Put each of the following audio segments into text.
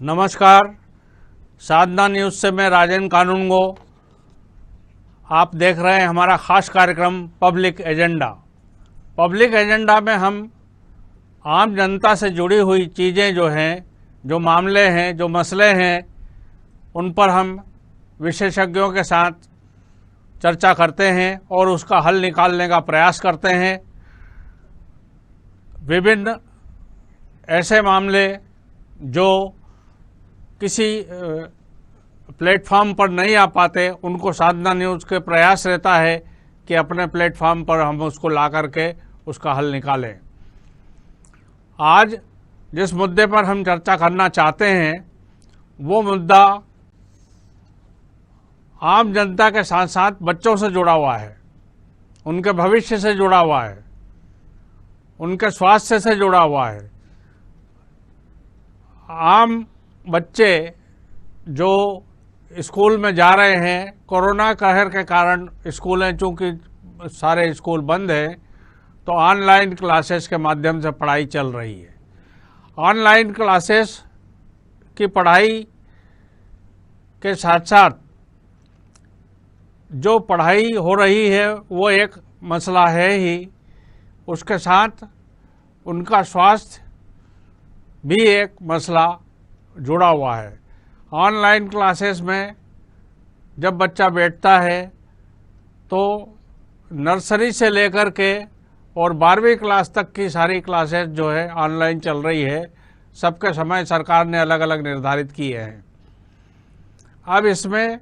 नमस्कार, साधना न्यूज़ से मैं राजेंद्र कानूनगो। आप देख रहे हैं हमारा ख़ास कार्यक्रम पब्लिक एजेंडा। पब्लिक एजेंडा में हम आम जनता से जुड़ी हुई चीज़ें जो हैं, जो मामले हैं, जो मसले हैं, उन पर हम विशेषज्ञों के साथ चर्चा करते हैं और उसका हल निकालने का प्रयास करते हैं। विभिन्न ऐसे मामले जो किसी प्लेटफॉर्म पर नहीं आ पाते, उनको साधना न्यूज़ के प्रयास रहता है कि अपने प्लेटफॉर्म पर हम उसको ला करके उसका हल निकालें। आज जिस मुद्दे पर हम चर्चा करना चाहते हैं वो मुद्दा आम जनता के साथ साथ बच्चों से जुड़ा हुआ है, उनके भविष्य से जुड़ा हुआ है, उनके स्वास्थ्य से जुड़ा हुआ है। आम बच्चे जो स्कूल में जा रहे हैं, कोरोना कहर के कारण स्कूलें चूँकि सारे स्कूल बंद हैं, तो ऑनलाइन क्लासेस के माध्यम से पढ़ाई चल रही है। ऑनलाइन क्लासेस की पढ़ाई के साथ साथ जो पढ़ाई हो रही है वो एक मसला है ही, उसके साथ उनका स्वास्थ्य भी एक मसला जुड़ा हुआ है। ऑनलाइन क्लासेस में जब बच्चा बैठता है तो नर्सरी से लेकर के और 12वीं क्लास तक की सारी क्लासेस जो है ऑनलाइन चल रही है। सबके समय सरकार ने अलग अलग निर्धारित किए हैं। अब इसमें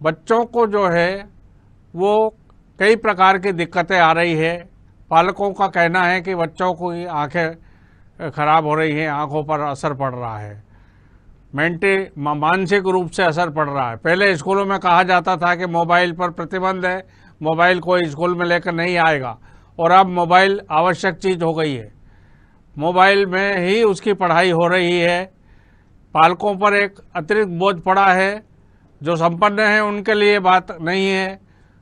बच्चों को जो है वो कई प्रकार की दिक्कतें आ रही है। पालकों का कहना है कि बच्चों को आंखें खराब हो रही हैं, आंखों पर असर पड़ रहा है, मानसिक रूप से असर पड़ रहा है। पहले स्कूलों में कहा जाता था कि मोबाइल पर प्रतिबंध है, मोबाइल कोई स्कूल में लेकर नहीं आएगा, और अब मोबाइल आवश्यक चीज़ हो गई है। मोबाइल में ही उसकी पढ़ाई हो रही है। पालकों पर एक अतिरिक्त बोझ पड़ा है। जो संपन्न हैं उनके लिए बात नहीं है,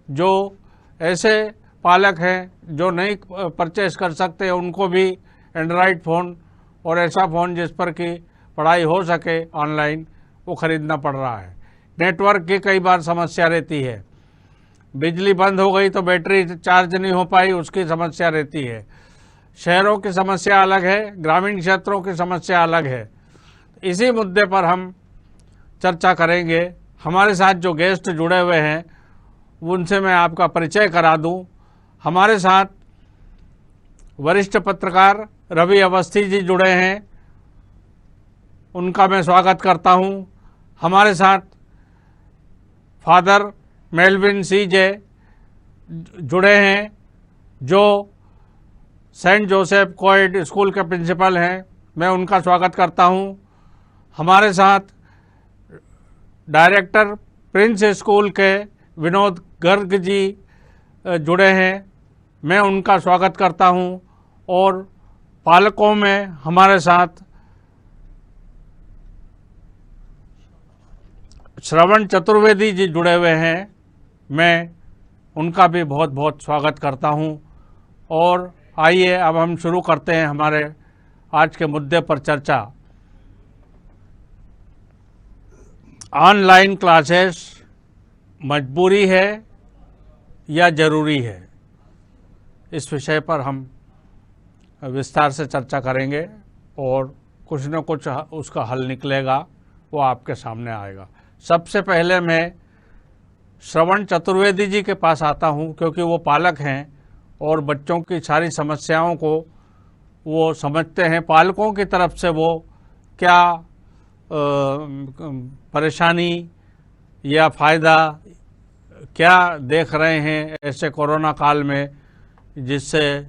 जो ऐसे पालक हैं जो नहीं परचेस कर सकते, उनको भी एंड्रॉयड फ़ोन और ऐसा फ़ोन जिस पर कि पढ़ाई हो सके ऑनलाइन, वो ख़रीदना पड़ रहा है। नेटवर्क की कई बार समस्या रहती है, बिजली बंद हो गई तो बैटरी चार्ज नहीं हो पाई, उसकी समस्या रहती है। शहरों की समस्या अलग है, ग्रामीण क्षेत्रों की समस्या अलग है। इसी मुद्दे पर हम चर्चा करेंगे। हमारे साथ जो गेस्ट जुड़े हुए हैं उनसे मैं आपका परिचय करा दूं। हमारे साथ वरिष्ठ पत्रकार रवि अवस्थी जी जुड़े हैं, उनका मैं स्वागत करता हूं। हमारे साथ फादर मेलविन सीजे जुड़े हैं, जो सेंट जोसेफ कोएड स्कूल के प्रिंसिपल हैं, मैं उनका स्वागत करता हूं। हमारे साथ डायरेक्टर प्रिंस स्कूल के विनोद गर्ग जी जुड़े हैं, मैं उनका स्वागत करता हूं। और पालकों में हमारे साथ श्रवण चतुर्वेदी जी जुड़े हुए हैं, मैं उनका भी बहुत बहुत स्वागत करता हूं। और आइए अब हम शुरू करते हैं हमारे आज के मुद्दे पर चर्चा। ऑनलाइन क्लासेस मजबूरी है या ज़रूरी है, इस विषय पर हम विस्तार से चर्चा करेंगे और कुछ न कुछ उसका हल निकलेगा, वो आपके सामने आएगा। सबसे पहले मैं श्रवण चतुर्वेदी जी के पास आता हूं, क्योंकि वो पालक हैं और बच्चों की सारी समस्याओं को वो समझते हैं। पालकों की तरफ से वो क्या परेशानी या फ़ायदा क्या देख रहे हैं ऐसे कोरोना काल में, जिससे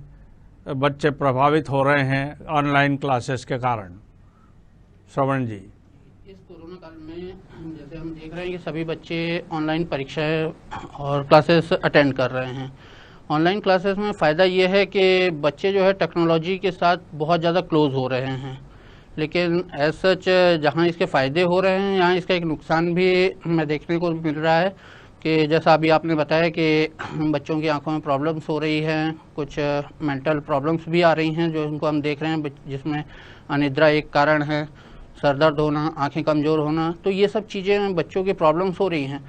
बच्चे प्रभावित हो रहे हैं ऑनलाइन क्लासेस के कारण। श्रवण जी, इस कोरोना काल में जैसे हम देख रहे हैं कि सभी बच्चे ऑनलाइन परीक्षाएं और क्लासेस अटेंड कर रहे हैं। ऑनलाइन क्लासेस में फ़ायदा ये है कि बच्चे जो है टेक्नोलॉजी के साथ बहुत ज़्यादा क्लोज हो रहे हैं, लेकिन एज सच जहाँ इसके फ़ायदे हो रहे हैं यहाँ इसका एक नुकसान भी हमें देखने को मिल रहा है। कि जैसा अभी आपने बताया कि बच्चों की आंखों में प्रॉब्लम्स हो रही हैं, कुछ मेंटल प्रॉब्लम्स भी आ रही हैं जो इनको हम देख रहे हैं, जिसमें अनिद्रा एक कारण है, सर दर्द होना, आंखें कमज़ोर होना, तो ये सब चीज़ें बच्चों की प्रॉब्लम्स हो रही हैं।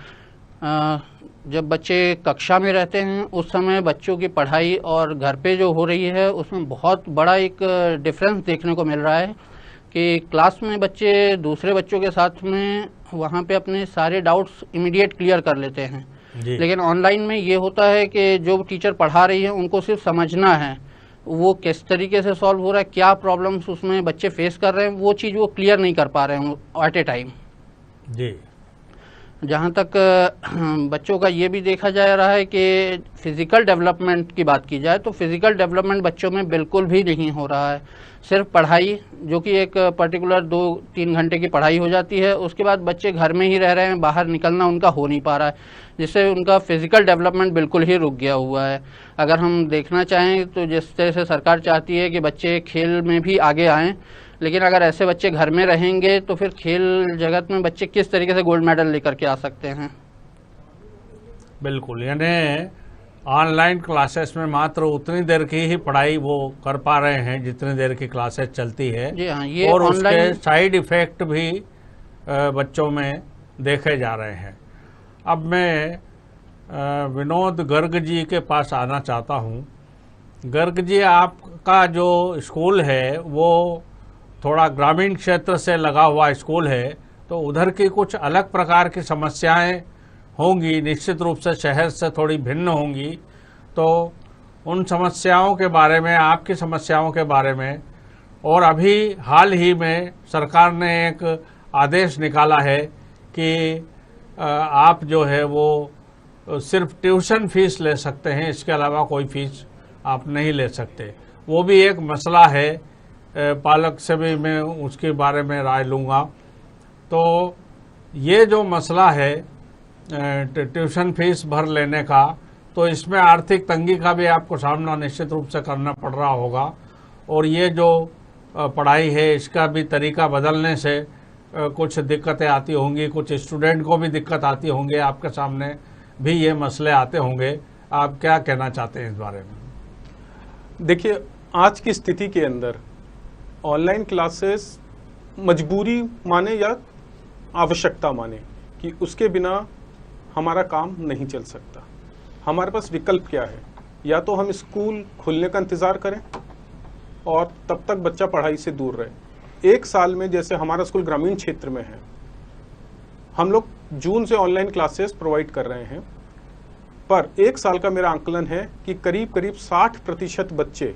जब बच्चे कक्षा में रहते हैं उस समय बच्चों की पढ़ाई और घर पे जो हो रही है उसमें बहुत बड़ा एक डिफरेंस देखने को मिल रहा है कि क्लास में बच्चे दूसरे बच्चों के साथ में वहाँ पे अपने सारे डाउट्स इमीडिएट क्लियर कर लेते हैं, लेकिन ऑनलाइन में ये होता है कि जो टीचर पढ़ा रही है उनको सिर्फ समझना है, वो किस तरीके से सॉल्व हो रहा है, क्या प्रॉब्लम्स उसमें बच्चे फेस कर रहे हैं, वो चीज़ वो क्लियर नहीं कर पा रहे हैं एट ए टाइम। जी। जहाँ तक बच्चों का ये भी देखा जा रहा है कि फ़िज़िकल डेवलपमेंट की बात की जाए तो फ़िज़िकल डेवलपमेंट बच्चों में बिल्कुल भी नहीं हो रहा है। सिर्फ पढ़ाई, जो कि एक पर्टिकुलर 2-3 घंटे की पढ़ाई हो जाती है, उसके बाद बच्चे घर में ही रह रहे हैं, बाहर निकलना उनका हो नहीं पा रहा है, जिससे उनका फ़िज़िकल डेवलपमेंट बिल्कुल ही रुक गया हुआ है। अगर हम देखना चाहें तो जिस तरह से सरकार चाहती है कि बच्चे खेल में भी आगे आएँ, लेकिन अगर ऐसे बच्चे घर में रहेंगे तो फिर खेल जगत में बच्चे किस तरीके से गोल्ड मेडल लेकर के आ सकते हैं। बिल्कुल, यानी ऑनलाइन क्लासेस में मात्र उतनी देर की ही पढ़ाई वो कर पा रहे हैं जितनी देर की क्लासेस चलती है। जी हाँ, ये और उसके ऑनलाइन साइड इफ़ेक्ट भी बच्चों में देखे जा रहे हैं। अब मैं विनोद गर्ग जी के पास आना चाहता हूँ। गर्ग जी, आपका जो स्कूल है वो थोड़ा ग्रामीण क्षेत्र से लगा हुआ स्कूल है, तो उधर की कुछ अलग प्रकार की समस्याएं होंगी, निश्चित रूप से शहर से थोड़ी भिन्न होंगी। तो उन समस्याओं के बारे में, आपकी समस्याओं के बारे में, और अभी हाल ही में सरकार ने एक आदेश निकाला है कि आप जो है वो सिर्फ ट्यूशन फीस ले सकते हैं, इसके अलावा कोई फीस आप नहीं ले सकते। वो भी एक मसला है, पालक से भी मैं उसके बारे में राय लूँगा। तो ये जो मसला है ट्यूशन फीस भर लेने का, तो इसमें आर्थिक तंगी का भी आपको सामना निश्चित रूप से करना पड़ रहा होगा, और ये जो पढ़ाई है इसका भी तरीका बदलने से कुछ दिक्कतें आती होंगी, कुछ स्टूडेंट को भी दिक्कत आती होंगी, आपके सामने भी ये मसले आते होंगे। आप क्या कहना चाहते हैं इस बारे में? देखिए, आज की स्थिति के अंदर ऑनलाइन क्लासेस मजबूरी माने या आवश्यकता माने कि उसके बिना हमारा काम नहीं चल सकता। हमारे पास विकल्प क्या है? या तो हम स्कूल खुलने का इंतज़ार करें और तब तक बच्चा पढ़ाई से दूर रहे। एक साल में, जैसे हमारा स्कूल ग्रामीण क्षेत्र में है, हम लोग जून से ऑनलाइन क्लासेस प्रोवाइड कर रहे हैं, पर एक साल का मेरा आंकलन है कि करीब करीब 60% बच्चे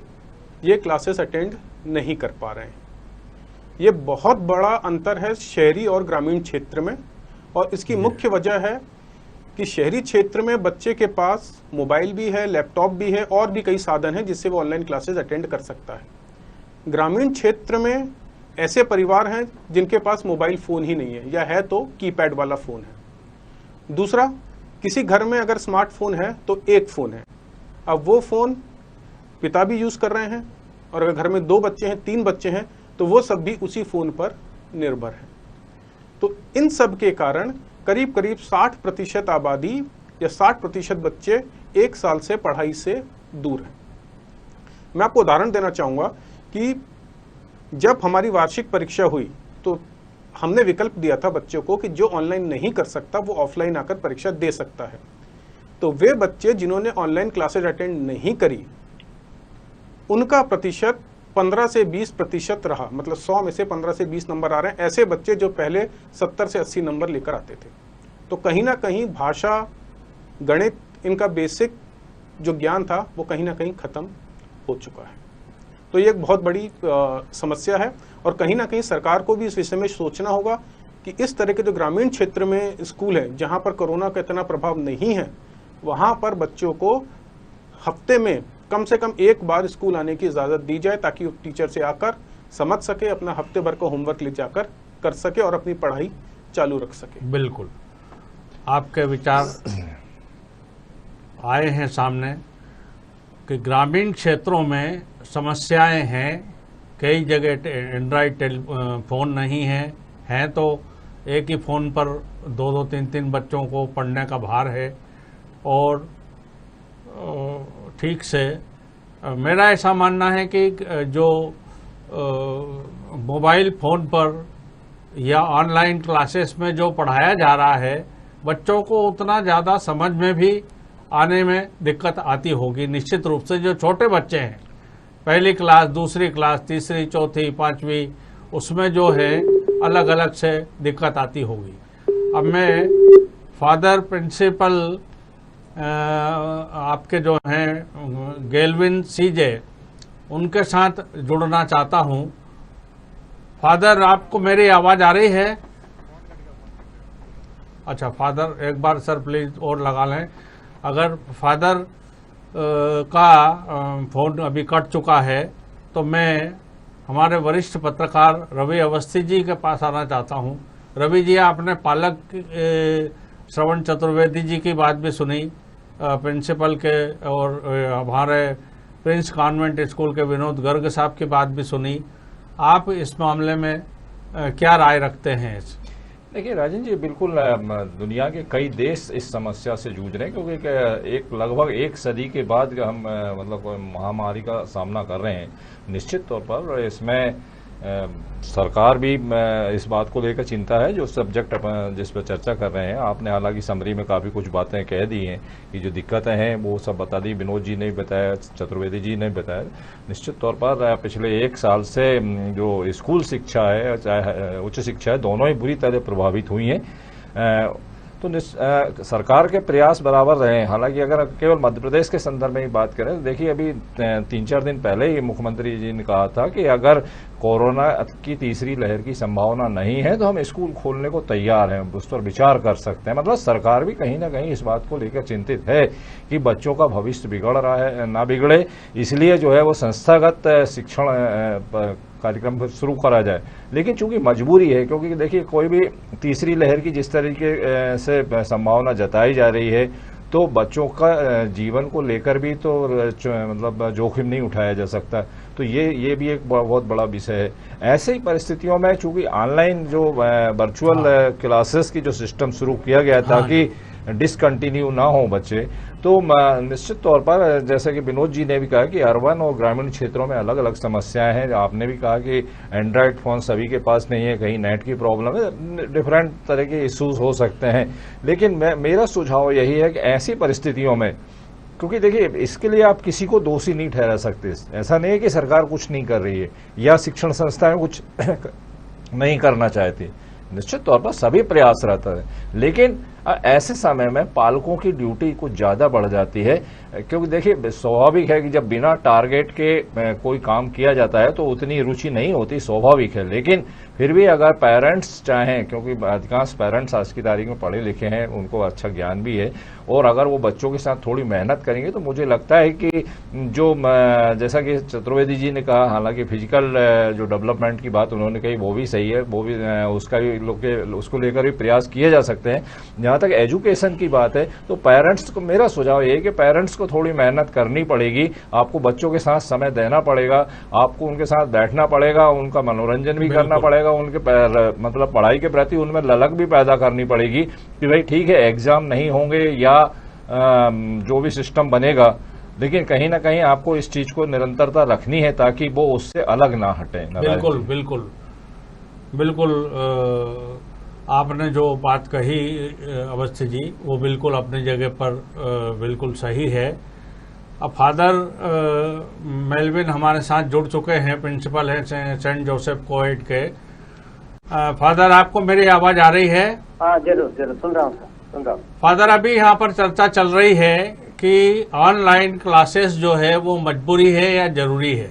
ये क्लासेस अटेंड नहीं कर पा रहे हैं। ये बहुत बड़ा अंतर है शहरी और ग्रामीण क्षेत्र में, और इसकी मुख्य वजह है कि शहरी क्षेत्र में बच्चे के पास मोबाइल भी है, लैपटॉप भी है, और भी कई साधन हैं जिससे वो ऑनलाइन क्लासेस अटेंड कर सकता है। ग्रामीण क्षेत्र में ऐसे परिवार हैं जिनके पास मोबाइल फ़ोन ही नहीं है, या है तो कीपैड वाला फ़ोन है। दूसरा, किसी घर में अगर स्मार्टफोन है तो एक फ़ोन है। अब वो फ़ोन पिता भी यूज़ कर रहे हैं, और अगर घर में 2 बच्चे हैं, 3 बच्चे हैं, तो वो सब भी उसी फ़ोन पर निर्भर है। तो इन सब के कारण करीब करीब 60% आबादी या 60% बच्चे एक साल से पढ़ाई से दूर हैं। मैं आपको उदाहरण देना चाहूँगा कि जब हमारी वार्षिक परीक्षा हुई तो हमने विकल्प दिया था बच्चों को कि जो ऑनलाइन नहीं कर सकता वो ऑफलाइन आकर परीक्षा दे सकता है। तो वे बच्चे जिन्होंने ऑनलाइन क्लासेज अटेंड नहीं करी, उनका प्रतिशत 15 से 20% रहा। मतलब 100 में से 15 से 20 नंबर आ रहे हैं ऐसे बच्चे जो पहले 70 से 80 नंबर लेकर आते थे। तो कहीं ना कहीं भाषा, गणित, इनका बेसिक जो ज्ञान था वो कहीं ना कहीं ख़त्म हो चुका है। तो ये एक बहुत बड़ी समस्या है, और कहीं ना कहीं सरकार को भी इस विषय में सोचना होगा कि इस तरह के जो ग्रामीण क्षेत्र में स्कूल है जहाँ पर कोरोना का इतना प्रभाव नहीं है, वहाँ पर बच्चों को हफ्ते में कम से कम एक बार स्कूल आने की इजाज़त दी जाए, ताकि वो टीचर से आकर समझ सके, अपना हफ्ते भर का होमवर्क ले जाकर कर सके और अपनी पढ़ाई चालू रख सके। बिल्कुल, आपके विचार आए हैं सामने कि ग्रामीण क्षेत्रों में समस्याएं हैं। कई जगह एंड्रॉयड फ़ोन नहीं हैं तो एक ही फ़ोन पर 2-2, 3-3 बच्चों को पढ़ने का भार है। और ठीक से मेरा ऐसा मानना है कि जो मोबाइल फ़ोन पर या ऑनलाइन क्लासेस में जो पढ़ाया जा रहा है, बच्चों को उतना ज़्यादा समझ में भी आने में दिक्कत आती होगी। निश्चित रूप से जो छोटे बच्चे हैं, पहली क्लास, दूसरी क्लास, तीसरी, चौथी, पाँचवीं, उसमें जो है अलग अलग से दिक्कत आती होगी। अब मैं फादर प्रिंसिपल आपके जो हैं गेलविन सीजे, उनके साथ जुड़ना चाहता हूं। फादर, आपको मेरी आवाज़ आ रही है? अच्छा फादर, एक बार सर प्लीज़ और लगा लें। अगर फादर का फ़ोन अभी कट चुका है तो मैं हमारे वरिष्ठ पत्रकार रवि अवस्थी जी के पास आना चाहता हूं। रवि जी, आपने पालक श्रवण चतुर्वेदी जी की बात भी सुनी, प्रिंसिपल के, और हमारे प्रिंस कॉन्वेंट स्कूल के विनोद गर्ग साहब की बात भी सुनी। आप इस मामले में क्या राय रखते हैं? देखिए राजन जी, बिल्कुल दुनिया के कई देश इस समस्या से जूझ रहे हैं, क्योंकि एक लगभग एक सदी के बाद हम मतलब महामारी का सामना कर रहे हैं। निश्चित तौर पर इसमें सरकार भी इस बात को लेकर चिंता है, जो सब्जेक्ट जिस पर चर्चा कर रहे हैं। आपने हालांकि समरी में काफ़ी कुछ बातें कह दी हैं कि जो दिक्कतें हैं वो सब बता दी, विनोद जी ने बताया, चतुर्वेदी जी ने बताया। निश्चित तौर पर पिछले एक साल से जो स्कूल शिक्षा है चाहे उच्च शिक्षा है, दोनों ही बुरी तरह प्रभावित हुई हैं। तो सरकार के प्रयास बराबर रहे हैं। हालांकि अगर केवल मध्य प्रदेश के संदर्भ में ही बात करें तो देखिए, अभी 3-4 दिन पहले ही मुख्यमंत्री जी ने कहा था कि अगर कोरोना की तीसरी लहर की संभावना नहीं है तो हम स्कूल खोलने को तैयार हैं, उस पर विचार कर सकते हैं। मतलब सरकार भी कहीं ना कहीं इस बात को लेकर चिंतित है कि बच्चों का भविष्य बिगड़ रहा है, ना बिगड़े, इसलिए जो है वो संस्थागत शिक्षण कार्यक्रम शुरू करा जाए। लेकिन चूंकि मजबूरी है, क्योंकि देखिए कोई भी तीसरी लहर की जिस तरीके से संभावना जताई जा रही है, तो बच्चों का जीवन को लेकर भी तो मतलब जोखिम नहीं उठाया जा सकता। तो ये भी एक बहुत बड़ा विषय है। ऐसे ही परिस्थितियों में चूंकि ऑनलाइन जो वर्चुअल क्लासेस की जो सिस्टम शुरू किया गया ताकि डिसकंटिन्यू ना हो बच्चे, तो निश्चित तौर पर जैसे कि विनोद जी ने भी कहा कि अर्बन और ग्रामीण क्षेत्रों में अलग अलग समस्याएं हैं। आपने भी कहा कि एंड्रॉयड फ़ोन सभी के पास नहीं है, कहीं नेट की प्रॉब्लम है, डिफरेंट तरह के इश्यूज हो सकते हैं। लेकिन मेरा सुझाव यही है कि ऐसी परिस्थितियों में, क्योंकि देखिए इसके लिए आप किसी को दोषी नहीं ठहरा सकते। ऐसा नहीं है कि सरकार कुछ नहीं कर रही है या शिक्षण संस्थाएं कुछ नहीं करना चाहती। निश्चित तौर पर सभी प्रयासरत है, लेकिन ऐसे समय में पालकों की ड्यूटी कुछ ज़्यादा बढ़ जाती है। क्योंकि देखिए स्वाभाविक है कि जब बिना टारगेट के कोई काम किया जाता है तो उतनी रुचि नहीं होती, स्वाभाविक है। लेकिन फिर भी अगर पेरेंट्स चाहें, क्योंकि अधिकांश पेरेंट्स आज की तारीख में पढ़े लिखे हैं, उनको अच्छा ज्ञान भी है, और अगर वो बच्चों के साथ थोड़ी मेहनत करेंगे तो मुझे लगता है कि जो जैसा कि चतुर्वेदी जी ने कहा, हालांकि फिजिकल जो डेवलपमेंट की बात उन्होंने कही वो भी सही है, वो भी उसको लेकर भी प्रयास किए जा सकते हैं। जहाँ तक एजुकेशन की बात है तो पेरेंट्स को मेरा सुझाव ये है कि पेरेंट्स को थोड़ी मेहनत करनी पड़ेगी। आपको बच्चों के साथ समय देना पड़ेगा, आपको उनके साथ बैठना पड़ेगा, उनका मनोरंजन भी करना पड़ेगा, उनके मतलब पढ़ाई के प्रति उनमें ललक भी पैदा करनी पड़ेगी कि भाई ठीक है एग्जाम नहीं होंगे या जो भी सिस्टम बनेगा, लेकिन कहीं ना कहीं आपको इस चीज को निरंतरता रखनी है ताकि वो उससे अलग ना हटे। बिल्कुल बिल्कुल बिल्कुल, आपने जो बात कही अवस्थी जी, वो बिल्कुल अपनी जगह पर बिल्कुल सही है। अब फादर मेलविन हमारे साथ जुड़ चुके हैं, प्रिंसिपल हैं सेंट जोसेफ कोएड के। फादर, आपको मेरी आवाज आ रही है? हाँ जरूर जरूर, सुन रहा हूँ सर, सुन रहा हूँ। फादर, अभी यहाँ पर चर्चा चल रही है कि ऑनलाइन क्लासेस जो है वो मजबूरी है या जरूरी है।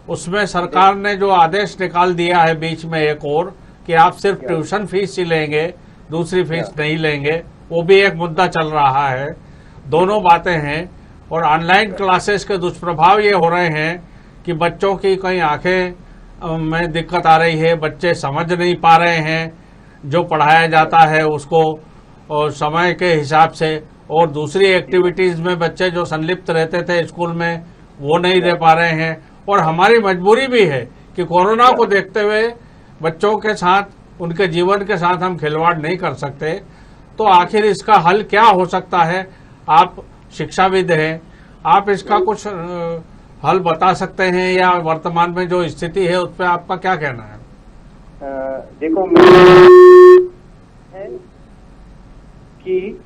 उसमें सरकार ने जो आदेश निकाल दिया है बीच में एक और, कि आप सिर्फ ट्यूशन फीस ही लेंगे, दूसरी फीस नहीं लेंगे, वो भी एक मुद्दा चल रहा है। दोनों बातें हैं। और ऑनलाइन क्लासेस के दुष्प्रभाव ये हो रहे हैं कि बच्चों की कई आंखें में दिक्कत आ रही है, बच्चे समझ नहीं पा रहे हैं जो पढ़ाया जाता है उसको, और समय के हिसाब से, और दूसरी एक्टिविटीज़ में बच्चे जो संलिप्त रहते थे स्कूल में वो नहीं रह पा रहे हैं। और हमारी मजबूरी भी है कि कोरोना को देखते हुए बच्चों के साथ, उनके जीवन के साथ हम खिलवाड़ नहीं कर सकते। तो आखिर इसका हल क्या हो सकता है? आप शिक्षाविद हैं, आप इसका कुछ हल बता सकते हैं, या वर्तमान में जो स्थिति है उस पर आपका क्या कहना है? देखो मैं है कि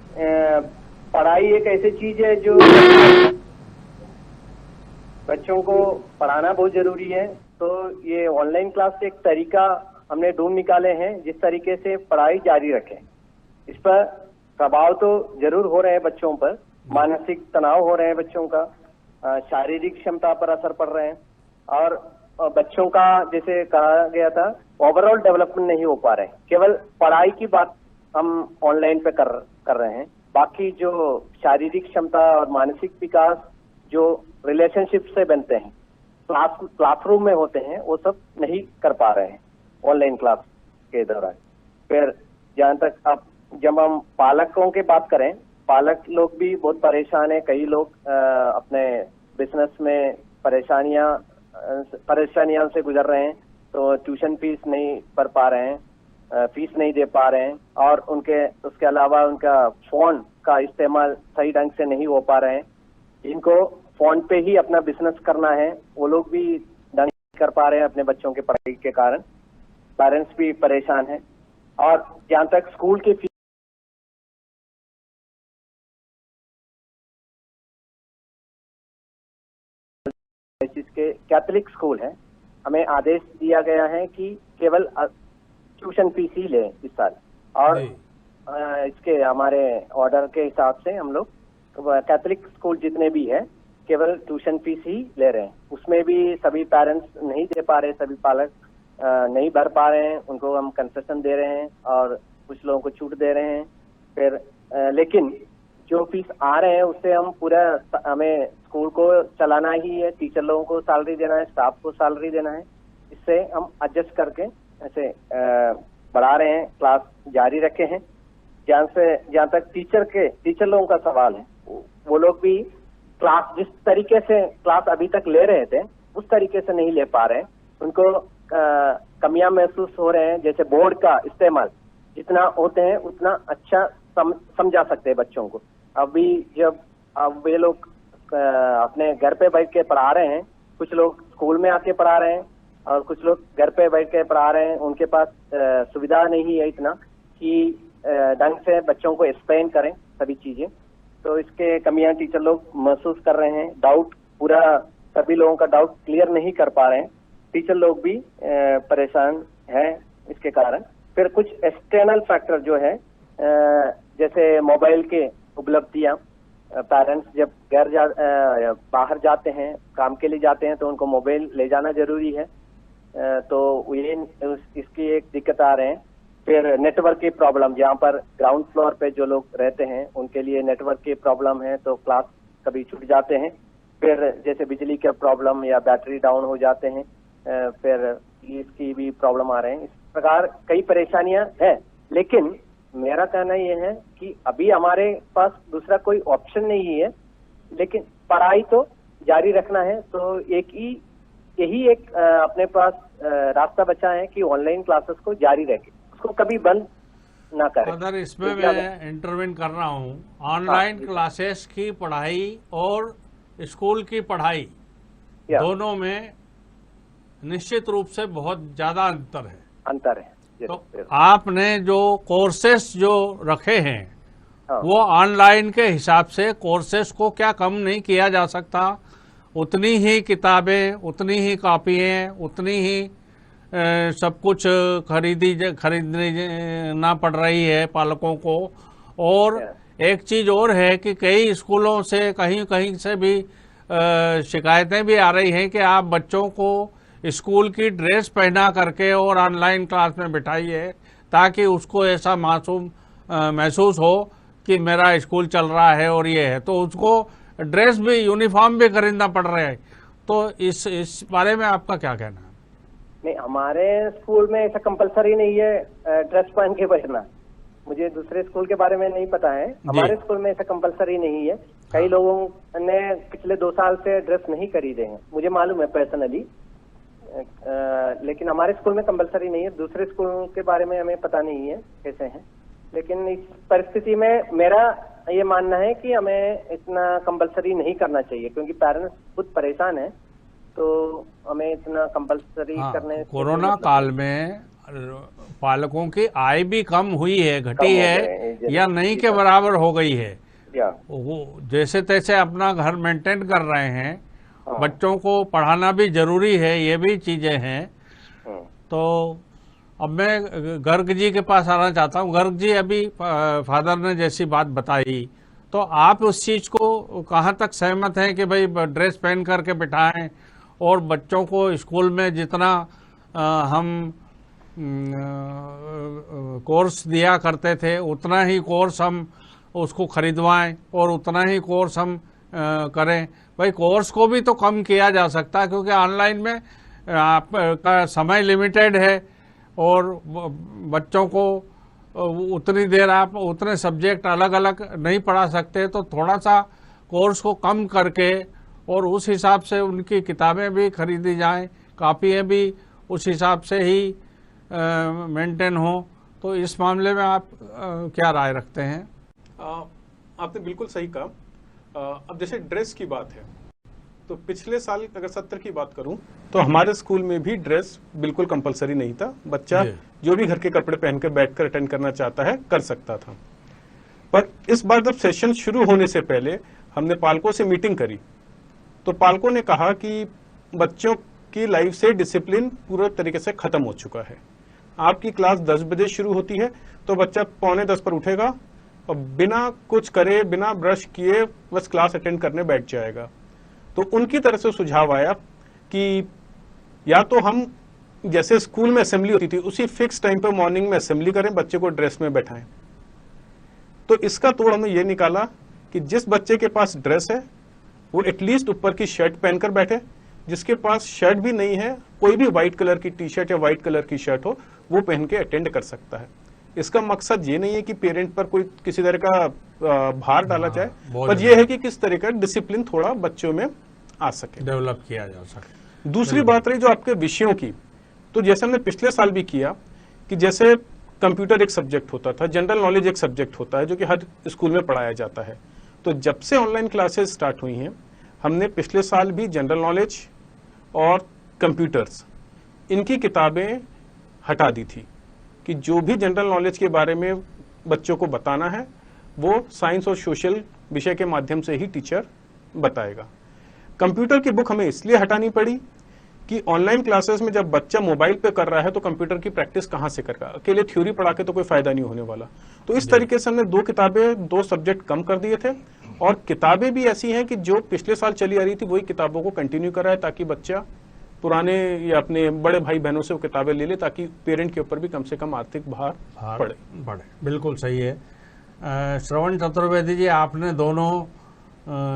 पढ़ाई एक ऐसी चीज है जो बच्चों को पढ़ाना बहुत जरूरी है। तो ये ऑनलाइन क्लास एक तरीका हमने ढूंढ निकाले हैं जिस तरीके से पढ़ाई जारी रखें। इस पर प्रभाव तो जरूर हो रहे हैं बच्चों पर, मानसिक तनाव हो रहे हैं बच्चों का, शारीरिक क्षमता पर असर पड़ रहे हैं और बच्चों का जैसे कहा गया था ओवरऑल डेवलपमेंट नहीं हो पा रहे हैं। केवल पढ़ाई की बात हम ऑनलाइन पे कर रहे हैं, बाकी जो शारीरिक क्षमता और मानसिक विकास जो रिलेशनशिप से बनते हैं क्लासरूम में होते हैं वो सब नहीं कर पा रहे हैं ऑनलाइन क्लास के दौरान। फिर जहाँ तक अब जब हम पालकों की बात करें, पालक लोग भी बहुत परेशान है। कई लोग अपने बिजनेस में परेशानियों से गुजर रहे हैं, तो ट्यूशन फीस नहीं भर पा रहे हैं, फीस नहीं दे पा रहे हैं और उसके अलावा उनका फोन का इस्तेमाल सही ढंग से नहीं हो पा रहे हैं। इनको फोन पे ही अपना बिजनेस करना है, वो लोग भी ढंग नहीं कर पा रहे हैं अपने बच्चों के पढ़ाई के कारण। पेरेंट्स भी परेशान हैं। और जहाँ तक स्कूल की के कैथोलिक स्कूल है, हमें आदेश दिया गया है कि केवल ट्यूशन फीस ही लें इस साल। और इसके हमारे ऑर्डर के हिसाब से हम लोग कैथोलिक स्कूल जितने भी है केवल ट्यूशन फीस ही ले रहे हैं। उसमें भी सभी पेरेंट्स नहीं दे पा रहे, सभी पालक नहीं भर पा रहे हैं, उनको हम कंसेशन दे रहे हैं और कुछ लोगों को छूट दे रहे हैं। फिर लेकिन जो फीस आ रहे हैं उससे हम पूरा हमें स्कूल को चलाना ही है, टीचर लोगों को सैलरी देना है, स्टाफ को सैलरी देना है। इससे हम एडजस्ट करके ऐसे बढ़ा रहे हैं, क्लास जारी रखे हैं। जहाँ तक टीचर लोगों का सवाल है, वो लोग भी क्लास जिस तरीके से क्लास अभी तक ले रहे थे उस तरीके से नहीं ले पा रहे हैं। उनको कमियां महसूस हो रहे हैं। जैसे बोर्ड का इस्तेमाल जितना होते हैं उतना अच्छा समझा सकते हैं बच्चों को। अभी जब अब वे लोग अपने घर पे बैठ के पढ़ा रहे हैं, कुछ लोग स्कूल में आके पढ़ा रहे हैं और कुछ लोग घर पे बैठ के पढ़ा रहे हैं। उनके पास सुविधा नहीं है इतना कि ढंग से बच्चों को एक्सप्लेन करें सभी चीजें। तो इसके कमियां टीचर लोग महसूस कर रहे हैं। डाउट पूरा सभी लोगों का डाउट क्लियर नहीं कर पा रहे हैं। टीचर लोग भी परेशान हैं इसके कारण। फिर कुछ एक्सटर्नल फैक्टर जो है जैसे मोबाइल के उपलब्धियां, पेरेंट्स जब बाहर जाते हैं, काम के लिए जाते हैं तो उनको मोबाइल ले जाना जरूरी है, तो ये इसकी एक दिक्कत आ रहे हैं। फिर नेटवर्क की प्रॉब्लम, जहाँ पर ग्राउंड फ्लोर पे जो लोग रहते हैं उनके लिए नेटवर्क की प्रॉब्लम है, तो क्लास कभी छूट जाते हैं। फिर जैसे बिजली का प्रॉब्लम या बैटरी डाउन हो जाते हैं, फिर इसकी भी प्रॉब्लम आ रहे हैं। इस प्रकार कई परेशानियां हैं, लेकिन मेरा कहना यह है कि अभी हमारे पास दूसरा कोई ऑप्शन नहीं है, लेकिन पढ़ाई तो जारी रखना है। तो यही एक अपने पास रास्ता बचा है कि ऑनलाइन क्लासेस को जारी रखें, उसको कभी बंद ना करें। अगर इसमें मैं इंटरवेन कर रहा हूँ, ऑनलाइन क्लासेस की पढ़ाई और स्कूल की पढ़ाई दोनों में निश्चित रूप से बहुत ज्यादा अंतर है। तो आपने जो कोर्सेस जो रखे हैं वो ऑनलाइन के हिसाब से कोर्सेस को क्या कम नहीं किया जा सकता? उतनी ही किताबें, उतनी ही कॉपियाँ, उतनी ही सब कुछ खरीदना पड़ रही है पालकों को। और एक चीज़ और है कि कई स्कूलों से कहीं से भी शिकायतें भी आ रही हैं कि आप बच्चों को स्कूल की ड्रेस पहना करके और ऑनलाइन क्लास में बिठाइए ताकि उसको ऐसा मासूम महसूस हो कि मेरा स्कूल चल रहा है और ये है, तो उसको ड्रेस भी, यूनिफॉर्म भी खरीदना पड़ रहा है। तो इस बारे में आपका क्या कहना है? नहीं, हमारे स्कूल में ऐसा कंपलसरी नहीं है ड्रेस पहन के बैठना। मुझे दूसरे स्कूल के बारे में नहीं पता है, हमारे स्कूल में ऐसा कंपलसरी नहीं है। कई लोगों ने पिछले 2 साल से ड्रेस नहीं खरीदे हैं, मुझे मालूम है पर्सनली, लेकिन हमारे स्कूल में कंपलसरी नहीं है। दूसरे स्कूल के बारे में हमें पता नहीं है कैसे हैं, लेकिन इस परिस्थिति में मेरा ये मानना है कि हमें इतना कंपलसरी नहीं करना चाहिए, क्योंकि पेरेंट्स खुद परेशान हैं, तो हमें इतना कंपलसरी करने। कोरोना काल में पालकों की आय भी कम हुई है, घटी कम हो है गए हैं, या नहीं के बराबर हो गई है। या वो जैसे तैसे अपना घर मेंटेन कर रहे हैं। हाँ। बच्चों को पढ़ाना भी जरूरी है, ये भी चीजें हैं। हम्म, तो अब मैं गर्ग जी के पास आना चाहता हूँ। गर्ग जी, अभी फादर ने जैसी बात बताई, तो आप उस चीज़ को कहाँ तक सहमत हैं कि भाई ड्रेस पहन करके बिठाएं और बच्चों को स्कूल में जितना हम कोर्स दिया करते थे उतना ही कोर्स हम उसको खरीदवाएं और उतना ही कोर्स हम करें? भाई कोर्स को भी तो कम किया जा सकता है, क्योंकि ऑनलाइन में आपका समय लिमिटेड है और बच्चों को उतनी देर आप उतने सब्जेक्ट अलग अलग नहीं पढ़ा सकते। तो थोड़ा सा कोर्स को कम करके और उस हिसाब से उनकी किताबें भी खरीदी जाएं, कापियाँ भी उस हिसाब से ही मेंटेन हो। तो इस मामले में आप क्या राय रखते हैं? आपने बिल्कुल सही कहा। अब जैसे ड्रेस की बात है, तो पिछले साल अगर 70 की बात करूं तो हमारे स्कूल में भी ड्रेस बिल्कुल कंपलसरी नहीं था। बच्चा जो भी घर के कपड़े पहन कर बैठकर अटेंड करना चाहता है कर सकता था। पर इस बार जब सेशन शुरू होने से पहले हमने पालकों से मीटिंग करी, तो पालकों ने कहा कि बच्चों की लाइफ से डिसिप्लिन पूरे तरीके से खत्म हो चुका है। आपकी क्लास 10 बजे शुरू होती है तो बच्चा 9:45 पर उठेगा और बिना कुछ करे, बिना ब्रश किए बस क्लास अटेंड करने बैठ जाएगा। तो उनकी तरफ से सुझाव आया कि या तो हम जैसे स्कूल में असेंबली होती थी उसी फिक्स टाइम पर मॉर्निंग में असेंबली करें, बच्चे को ड्रेस में बैठाएं। तो इसका तोड़ हमने ये निकाला कि जिस बच्चे के पास ड्रेस है वो एटलीस्ट ऊपर की शर्ट पहनकर बैठे, जिसके पास शर्ट भी नहीं है कोई भी व्हाइट कलर की टी शर्ट या व्हाइट कलर की शर्ट हो वो पहन के अटेंड कर सकता है। इसका मकसद ये नहीं है कि पेरेंट पर कोई किसी तरह का भार डाला जाए, पर यह है कि किस तरह का डिसिप्लिन थोड़ा बच्चों में आ सके, डेवलप किया जा सके। दूसरी बात रही जो आपके विषयों की, तो जैसे हमने पिछले साल भी किया कि जैसे कंप्यूटर एक सब्जेक्ट होता था, जनरल नॉलेज एक सब्जेक्ट होता है जो कि हर स्कूल में पढ़ाया जाता है। तो जब से ऑनलाइन क्लासेस स्टार्ट हुई हैं, हमने पिछले साल भी जनरल नॉलेज और कंप्यूटर्स इनकी किताबें हटा दी थी कि जो भी जनरल नॉलेज के बारे में बच्चों को बताना है वो साइंस और सोशल विषय के माध्यम से ही टीचर बताएगा। कंप्यूटर की बुक हमें इसलिए हटानी पड़ी कि ऑनलाइन क्लासेस में जब बच्चा मोबाइल पे कर रहा है तो कंप्यूटर की प्रैक्टिस कहाँ से करेगा, अकेले थ्योरी पढ़ा के तो कोई फायदा नहीं होने वाला। तो इस तरीके से हमने 2 किताबें 2 सब्जेक्ट कम कर दिए थे, और किताबें भी ऐसी हैं कि जो पिछले साल चली आ रही थी वही किताबों को कंटिन्यू कराए, ताकि बच्चा पुराने या अपने बड़े भाई बहनों से वो किताबें ले ले, ताकि पेरेंट के ऊपर भी कम से कम आर्थिक भार पड़े। बिल्कुल सही है। श्रवण चतुर्वेदी जी, आपने दोनों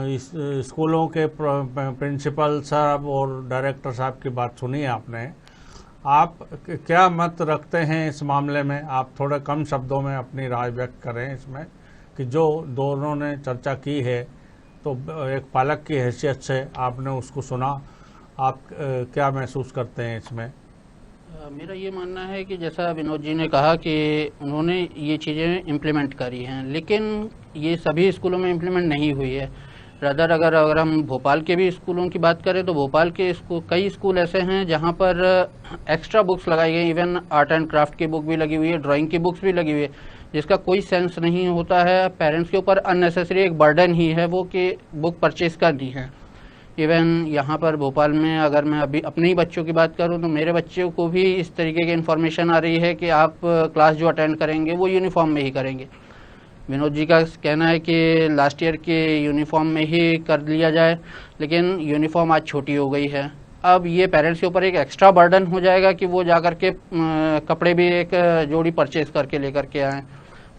इस स्कूलों के प्रिंसिपल साहब और डायरेक्टर साहब की बात सुनी है आपने। आप क्या मत रखते हैं इस मामले में? आप थोड़े कम शब्दों में अपनी राय व्यक्त करें इसमें कि जो दोनों ने चर्चा की है, तो एक पालक की हैसियत से आपने उसको सुना, आप क्या महसूस करते हैं इसमें? मेरा ये मानना है कि जैसा विनोद जी ने कहा कि उन्होंने ये चीज़ें इम्प्लीमेंट करी हैं, लेकिन ये सभी स्कूलों में इम्प्लीमेंट नहीं हुई है। रदर अगर हम भोपाल के भी स्कूलों की बात करें तो भोपाल के कई स्कूल ऐसे हैं जहाँ पर एक्स्ट्रा बुक्स लगाई गई, इवन आर्ट एंड क्राफ्ट की बुक भी लगी हुई है, ड्राइंग की बुक्स भी लगी हुई है, जिसका कोई सेंस नहीं होता है। पेरेंट्स के ऊपर अननेसेसरी एक बर्डन ही है वो कि बुक परचेज करनी है। इवन यहाँ पर भोपाल में अगर मैं अभी अपने ही बच्चों की बात करूँ तो मेरे बच्चों को भी इस तरीके की इन्फॉर्मेशन आ रही है कि आप क्लास जो अटेंड करेंगे वो यूनिफॉर्म में ही करेंगे। विनोद जी का कहना है कि लास्ट ईयर के यूनिफॉर्म में ही कर लिया जाए, लेकिन यूनिफॉर्म आज छोटी हो गई है। अब ये पेरेंट्स के ऊपर एक एक्स्ट्रा बर्डन हो जाएगा कि वो जा कर के कपड़े भी एक जोड़ी परचेज करके लेकर के आएँ,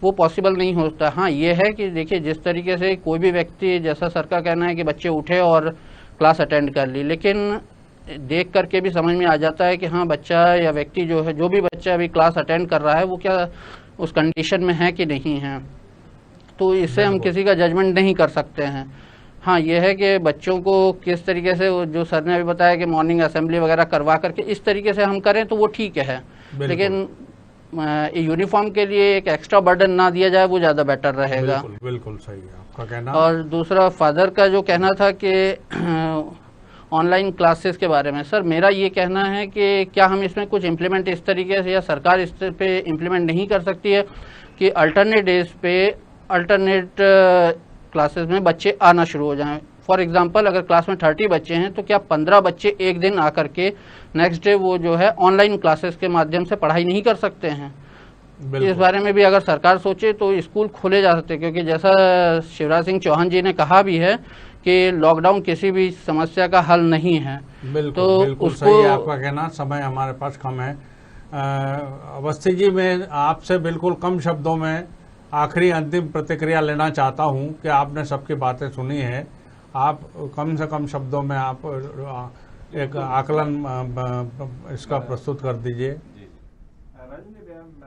वो पॉसिबल नहीं होता। हाँ, ये है कि देखिए जिस तरीके से कोई भी व्यक्ति, जैसा सर का कहना है कि बच्चे उठे और क्लास अटेंड कर ली, लेकिन देख करके भी समझ में आ जाता है कि हाँ बच्चा या व्यक्ति जो है, जो भी बच्चा अभी क्लास अटेंड कर रहा है वो क्या उस कंडीशन में है कि नहीं है। तो इससे हम किसी का जजमेंट नहीं कर सकते हैं। हाँ, ये है कि बच्चों को किस तरीके से, जो सर ने अभी बताया कि मॉर्निंग असेंबली वगैरह करवा करके इस तरीके से हम करें तो वो ठीक है, लेकिन यूनिफॉर्म के लिए एक एक्स्ट्रा बर्डन ना दिया जाए वो ज़्यादा बेटर रहेगा। बिल्कुल सही है आपका कहना। और दूसरा फादर का जो कहना था कि ऑनलाइन क्लासेस के बारे में सर मेरा ये कहना है कि क्या हम इसमें कुछ इम्प्लीमेंट इस तरीके से या सरकार इस पे इम्प्लीमेंट नहीं कर सकती है कि अल्टरनेट डेज पे अल्टरनेट क्लासेस में बच्चे आना शुरू हो जाएं। फॉर एग्जांपल अगर क्लास में 30 बच्चे हैं तो क्या 15 बच्चे एक दिन आकर के नेक्स्ट डे वो जो है ऑनलाइन क्लासेस के माध्यम से पढ़ाई नहीं कर सकते हैं। इस बारे में भी अगर सरकार सोचे तो स्कूल खोले जा सकते हैं, क्योंकि जैसा शिवराज सिंह चौहान जी ने कहा भी है कि लॉकडाउन किसी भी समस्या का हल नहीं है। बिल्कुल, तो बिल्कुल उसको सही है आपका कहना। समय हमारे पास कम है। अवस्थी जी, मैं आपसे बिल्कुल कम शब्दों में आखिरी अंतिम प्रतिक्रिया लेना चाहता हूं कि आपने सबकी बातें सुनी है, आप कम से कम शब्दों में आप एक आकलन इसका प्रस्तुत कर दीजिए। मैं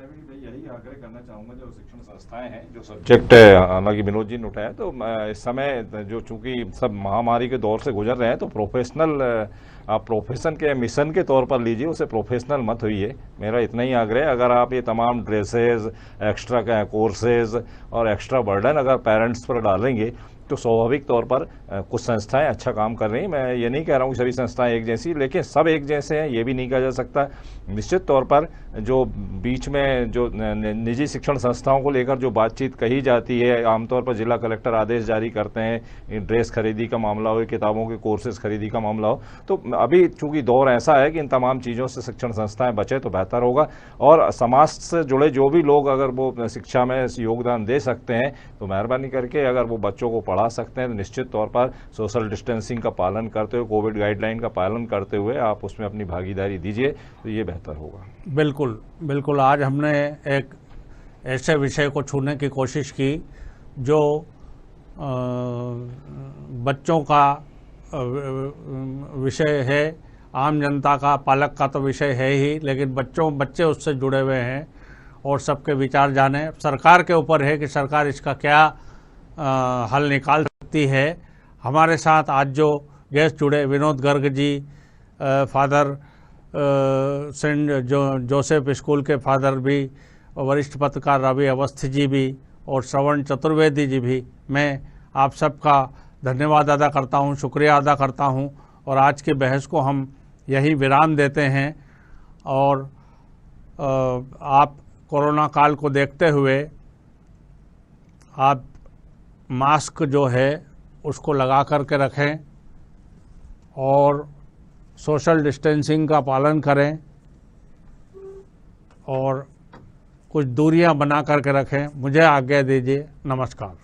भी यही आग्रह करना चाहूँगा, जो शिक्षण संस्थाएं हैं, जो सब्जेक्ट हालांकि विनोद जी ने उठाया, तो इस समय जो चूंकि सब महामारी के दौर से गुजर रहे हैं, तो प्रोफेशनल आप प्रोफेशन के मिशन के तौर पर लीजिए, उसे प्रोफेशनल मत होइए। मेरा इतना ही आग्रह है। अगर आप ये तमाम ड्रेसेज, एक्स्ट्रा कोर्सेज और एक्स्ट्रा बर्डन अगर पेरेंट्स पर डालेंगे तो स्वाभाविक तौर पर कुछ संस्थाएं अच्छा काम कर रही हैं। मैं ये नहीं कह रहा हूँ कि सभी संस्थाएं एक जैसी, लेकिन सब एक जैसे हैं ये भी नहीं कहा जा सकता। निश्चित तौर पर जो बीच में जो निजी शिक्षण संस्थाओं को लेकर जो बातचीत कही जाती है, आमतौर पर जिला कलेक्टर आदेश जारी करते हैं, ड्रेस खरीदी का मामला हो, किताबों के कोर्सेज खरीदी का मामला हो, तो अभी चूंकि दौर ऐसा है कि इन तमाम चीज़ों से शिक्षण संस्थाएं बचे तो बेहतर होगा। और समाज से जुड़े जो भी लोग अगर वो शिक्षा में योगदान दे सकते हैं तो मेहरबानी करके अगर वो बच्चों को पढ़ा सकते हैं तो निश्चित तौर पर सोशल डिस्टेंसिंग का पालन करते हुए, कोविड गाइडलाइन का पालन करते हुए आप उसमें अपनी भागीदारी दीजिए तो ये बेहतर होगा। बिल्कुल बिल्कुल। आज हमने एक ऐसे विषय को छूने की कोशिश की जो बच्चों का विषय है, आम जनता का, पालक का तो विषय है ही, लेकिन बच्चे उससे जुड़े हुए हैं और सबके विचार जाने। सरकार के ऊपर है कि सरकार इसका क्या हल निकाल सकती है। हमारे साथ आज जो गेस्ट जुड़े, Vinod Garg ji, father Saint Joseph school के फादर भी, वरिष्ठ पत्रकार रवि अवस्थी जी भी और श्रवण चतुर्वेदी जी भी, मैं आप सबका धन्यवाद अदा करता हूं, शुक्रिया अदा करता हूं। और आज की बहस को हम यही विराम देते हैं। और आप कोरोना काल को देखते हुए आप मास्क जो है उसको लगा करके रखें और सोशल डिस्टेंसिंग का पालन करें और कुछ दूरियां बना करके रखें। मुझे आज्ञा दीजिए। नमस्कार।